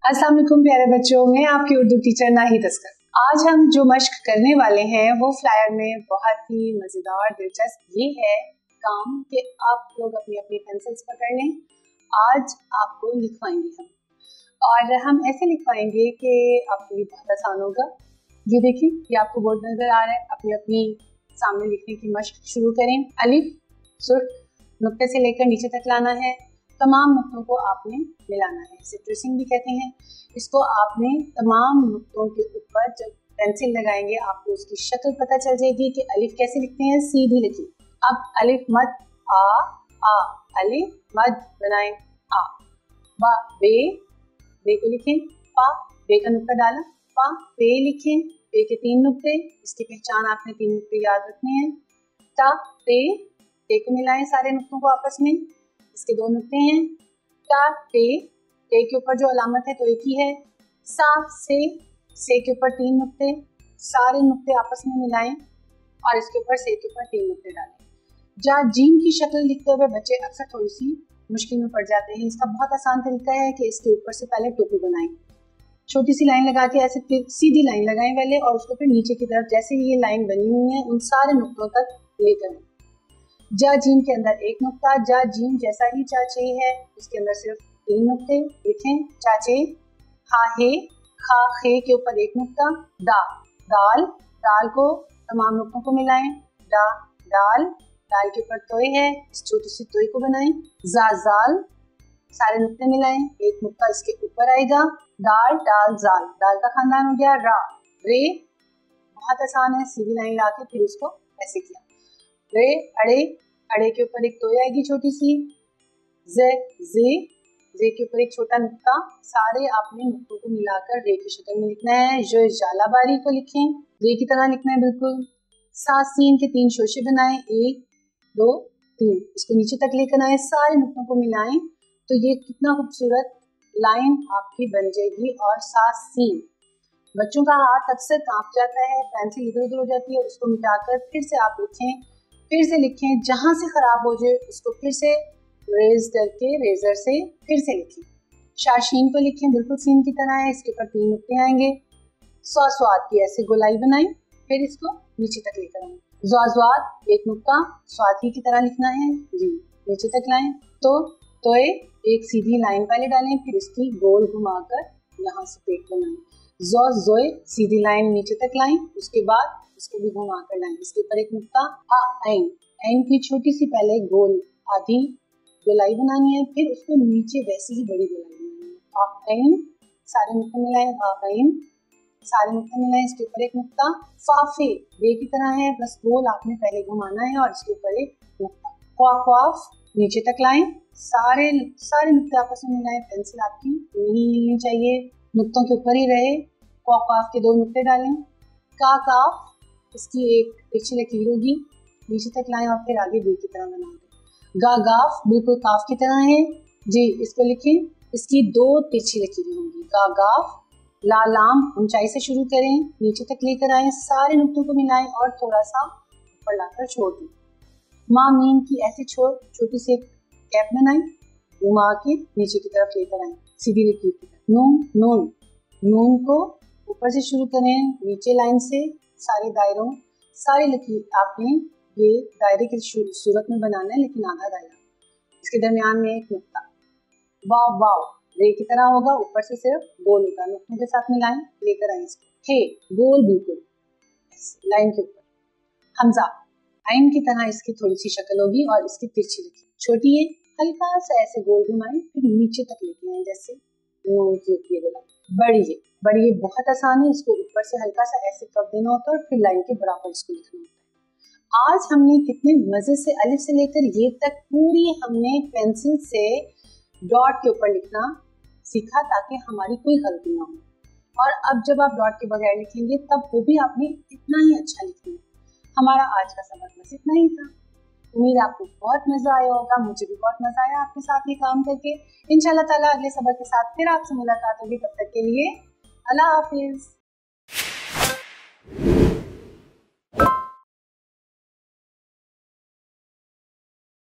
अस्सलाम वालेकुम प्यारे बच्चों, मैं आपकी उर्दू टीचर नाहिद अस्कर। आज हम जो मश्क करने वाले हैं वो फ्लायर में बहुत ही मज़ेदार दिलचस्प ये है काम कि आप लोग अपनी अपनी पेंसिल्स पकड़ लें। आज आपको लिखवाएंगे हम, और हम ऐसे लिखवाएंगे कि आपको भी बहुत आसान होगा। ये देखिए, ये आपको बोर्ड नज़र आ रहा है। अपनी अपनी सामने लिखने की मश्क शुरू करें। अलिफ सुर्ख नुक्ते से लेकर नीचे तक लाना है। तमाम नुक्तों को आपने मिलाना है, इसे ट्रेसिंग भी कहते हैं। इसको आपने तमाम नुक्तों के ऊपर जब पेंसिल लगाएंगे आपको उसकी शक्ल पता चल जाएगी कि अलिफ कैसे लिखते हैं, सीधी लिखी। अब अलिफ मद आ, अलिफ मद बनाएं आ। बा बे को लिखें। पा बे का नुक्ता डाला, पा पे लिखें। पे के 3 नुक्ते, इसकी पहचान आपने 3 नुक्ते याद रखने हैं। ता ते को मिलाएं सारे नुक्तों को आपस में, इसके 2 नुक्ते हैं। टा टे के ऊपर जो अलामत है तो एक ही है। सा से के ऊपर 3 नुक्ते, सारे नुक्ते आपस में मिलाएं और इसके ऊपर से के ऊपर 3 नुक्ते डालें। जा जीम की शक्ल लिखते हुए बच्चे अक्सर थोड़ी सी मुश्किल में पड़ जाते हैं। इसका बहुत आसान तरीका है कि इसके ऊपर से पहले टोपी बनाएं। छोटी सी लाइन लगा के ऐसे फिर सीधी लाइन लगाएं पहले, और उसको फिर नीचे की तरफ जैसे ये लाइन बनी हुई है उन सारे नुक्तों तक लेकर आएं। जा जीम के अंदर 1 नुक्ता, जा जीम जैसा ही चाचे है उसके अंदर सिर्फ 3 नुक्ते लिखें। चाचे हा हे खा खे के ऊपर 1 नुक्ता। दा दाल दाल को तमाम नुक्तों को मिलाएं। डा डाल दाल के ऊपर तोय है, इस छोटी सी तोय को बनाएं। जा जाल सारे नुक्ते मिलाएं, 1 नुक्ता इसके ऊपर आएगा। दाल डाल जाल दाल का खानदान हो गया। रा रे बहुत आसान है, सीधी लाइन ला के फिर उसको ऐसे किया। रे अड़े अड़े के ऊपर 1 तोय आएगी छोटी सी। जे के ऊपर 1 छोटा नुक्ता, सारे आपने नुक्तों को मिलाकर रे की शक्ल में लिखना है। जो जालाबारी को लिखें, रे की तरह लिखना है बिल्कुल। सा सीन के 3 शोशे बनाएं, 1 2 3, इसको नीचे तक लेकर आए, सारे नुक्तों को मिलाएं तो ये कितना खूबसूरत लाइन आपकी बन जाएगी। और सा सीन बच्चों का हाथ अक्सर कांप जाता है, पेंसिल इधर उधर हो जाती है, उसको मिटाकर फिर से आप लिखें, फिर से लिखें। जहां से खराब हो जाए उसको फिर से रेज करके रेजर से फिर से लिखें। शाशीन को लिखें बिल्कुल सीन की तरह है, इसके ऊपर 3 नुक्ते आएंगे। स्वाद की ऐसे गोलाई बनाएं, फिर इसको नीचे तक लेकर आएं। ज्वाद 1 नुक्ता, स्वाति की तरह लिखना है जी, नीचे तक लाएं। तो एक सीधी लाइन पहले डालें, फिर इसकी गोल घुमाकर यहाँ से पेट बनाएं। जोए सीधी लाइन नीचे तक लाएं, उसके बाद इसको भी घुमा कर लाएं, इसके ऊपर 1 नुक्ता। ऐन की छोटी सी पहले गोल आधी गोलाई बनानी है, फिर उसको नीचे वैसे ही बड़ी गोलाई बनानी है। सारे नुक्ते मिलाएं, सारे नुक्ते मिलाएं, इसके ऊपर 1 नुक्ता। फाफे बे की तरह है, बस गोल आपने पहले घुमाना है और इसके ऊपर 1 नुक्ता। ख्वाफ नीचे तक लाएं, सारे नुक्ते आपस में मिलाएं। पेंसिल आपकी नहीं हिलनी चाहिए, नुक्तों के ऊपर ही रहे। ख्वाफ के 2 नुक्ते डालें। काफ इसकी 1 तिरछी लकीर होगी, नीचे तक लाएं और फिर आगे बे की तरह बना दें। गाफ बिल्कुल काफ की तरह है जी, इसको लिखें, इसकी 2 तिरछी लकीरें होंगी। गाफ लाम ऊंचाई से शुरू करें, नीचे तक लेकर आए, सारे नुक्तों को मिलाएं और थोड़ा सा ऊपर लाकर छोड़ दें। मीम की ऐसे छोटी सी कैप बनाएं, घुमा के नीचे की तरफ लेकर आए सीधी लकीर की तरफ। नून को ऊपर से शुरू करें, नीचे लाइन से सारे दायरों सारी लकीर आपने ये दायरे की सूरत में बनाना है, लेकिन आधा दायरा, इसके दरमियान में 1 नुक्ता। वाव रे की तरह होगा, ऊपर से सिर्फ गोल होगा, नुक्तों के साथ मिलाएं, लेकर आए इसको। हे गोल बिल्कुल लाइन के ऊपर। हमजा आइन की तरह इसकी थोड़ी सी शक्ल होगी और इसकी तिरछी लकीर छोटी है, हल्का सा ऐसे गोल घुमाएं, फिर नीचे तक लेके आए जैसे नून की होती है गोलाई। बड़ी बहुत आसान है, इसको ऊपर से हल्का सा ऐसे कप देना होता है और फिर लाइन के बराबर इसको लिखना होता है। आज हमने कितने मजे से अलिफ से लेकर ये तक पूरी हमने पेंसिल से डॉट के ऊपर लिखना सीखा ताकि हमारी कोई गलती ना हो। और अब जब आप डॉट के बगैर लिखेंगे तब वो भी आपने इतना ही अच्छा लिखना है। हमारा आज का सबक बस इतना ही था। उम्मीद आपको बहुत मजा आया होगा, मुझे भी बहुत मजा आया आपके साथ ये काम करके। इंशाल्लाह ताला अगले सबक के साथ फिर आपसे मुलाकात होगी, तब तक के लिए अल्लाह हाफिज।